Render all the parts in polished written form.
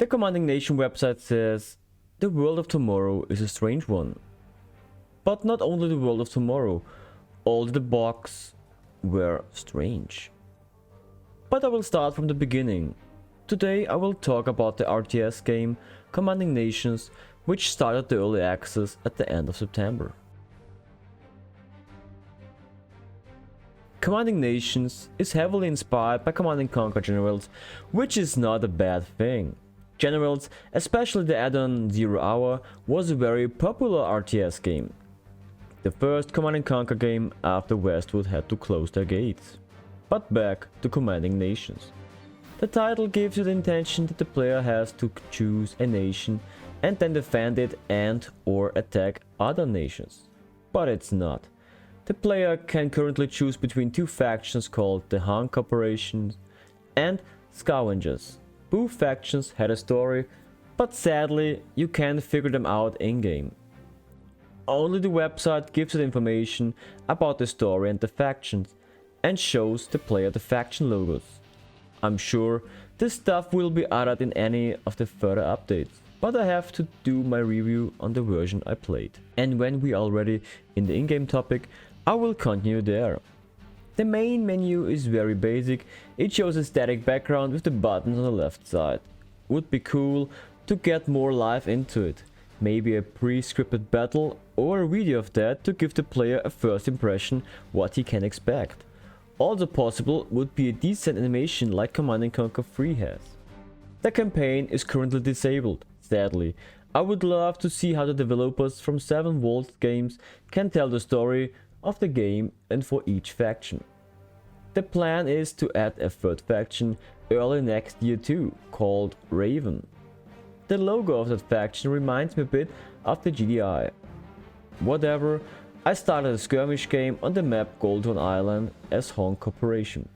The Commanding Nation website says, the world of tomorrow is a strange one. But not only the world of tomorrow, all the bugs were strange. But I will start from the beginning. Today I will talk about the RTS game Commanding Nations, which started the early access at the end of September. Commanding Nations is heavily inspired by Command & Conquer Generals, which is not a bad thing. Generals, especially the add-on 0 Hour, was a very popular RTS game. The first Command & Conquer game after Westwood had to close their gates. But back to Commanding Nations. The title gives you the intention that the player has to choose a nation and then defend it and/or attack other nations. But it's not. The player can currently choose between two factions called the Han Corporation and Scavengers. Both factions had a story, but sadly you can't figure them out in-game. Only the website gives you the information about the story and the factions, and shows the player the faction logos. I'm sure this stuff will be added in any of the further updates, but I have to do my review on the version I played. And when we are already in the in-game topic, I will continue there. The main menu is very basic. It shows a static background with the buttons on the left side. Would be cool to get more life into it. Maybe a pre-scripted battle or a video of that to give the player a first impression what he can expect. Also possible would be a decent animation like Command & Conquer 3 has. The campaign is currently disabled, sadly. I would love to see how the developers from 7 Volt Games can tell the story of the game and for each faction. The plan is to add a third faction early next year too, called Raven. The logo of that faction reminds me a bit of the GDI. Whatever, I started a skirmish game on the map Goldhorn Island as Han Corporation.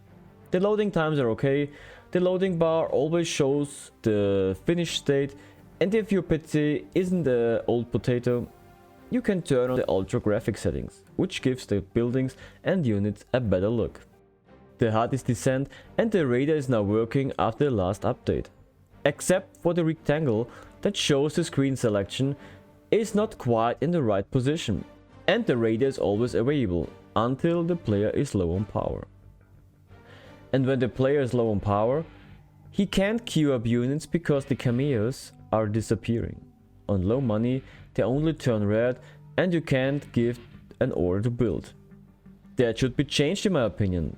The loading times are okay, the loading bar always shows the finished state, and if your PC isn't an old potato, you can turn on the ultra graphic settings, which gives the buildings and units a better look. The HUD is decent and the radar is now working after the last update. Except for the rectangle that shows the screen selection is not quite in the right position, and the radar is always available until the player is low on power. And when the player is low on power, he can't queue up units because the cameos are disappearing. On low money they only turn red and you can't give an order to build. That should be changed in my opinion,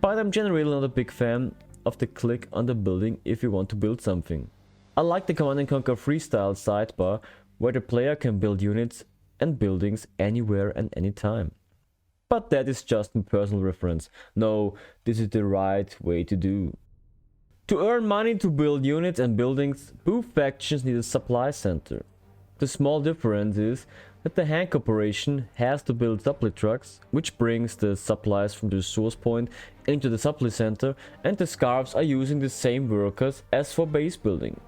but I'm generally not a big fan of the click on the building if you want to build something. I like the Command & Conquer freestyle sidebar where the player can build units and buildings anywhere and anytime. But that is just my personal reference. No, this is the right way to do. To earn money to build units and buildings, both factions need a supply center. The small difference is that the Han Corporation has to build supply trucks, which brings the supplies from the source point into the supply center, and the Scarves are using the same workers as for base building.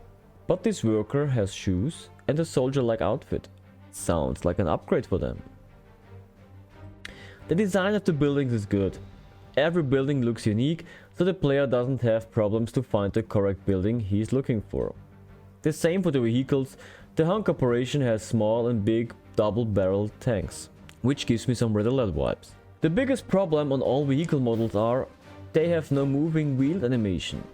But this worker has shoes and a soldier-like outfit. Sounds like an upgrade for them. The design of the buildings is good. Every building looks unique, so the player doesn't have problems to find the correct building he is looking for. The same for the vehicles. The Han Corporation has small and big double-barreled tanks, which gives me some Red Alert vibes. The biggest problem on all vehicle models are they have no moving wheel animation.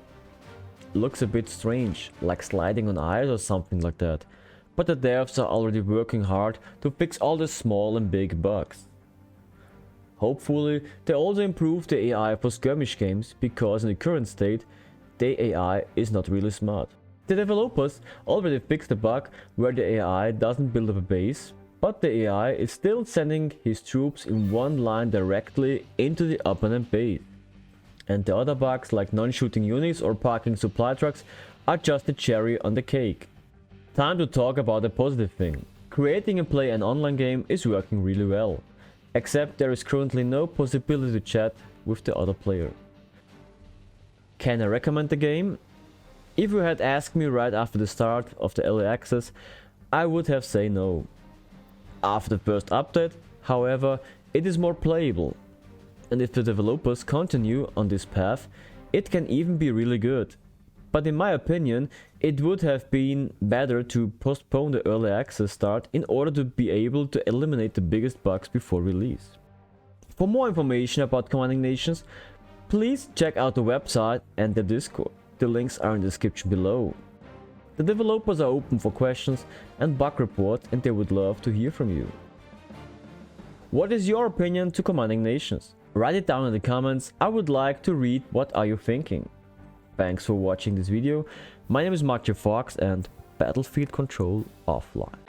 Looks a bit strange, like sliding on ice or something like that, but the devs are already working hard to fix all the small and big bugs. Hopefully they also improve the AI for skirmish games, because in the current state the AI is not really smart. The developers already fixed the bug where the AI doesn't build up a base, but the AI is still sending his troops in one line directly into the opponent base. And the other bugs like non-shooting units or parking supply trucks are just the cherry on the cake. Time to talk about a positive thing. Creating and play an online game is working really well, except there is currently no possibility to chat with the other player. Can I recommend the game? If you had asked me right after the start of the early access, I would have said no. After the first update, however, it is more playable. And if the developers continue on this path, it can even be really good. but in my opinion, it would have been better to postpone the early access start in order to be able to eliminate the biggest bugs before release. For more information about Commanding Nations, please check out the website and the Discord. The links are in the description below. The developers are open for questions and bug reports, and they would love to hear from you. What is your opinion to Commanding Nations? Write it down in the comments. I would like to read what are you thinking. Thanks for watching this video. My name is MarkJFox and Battlefield Control offline.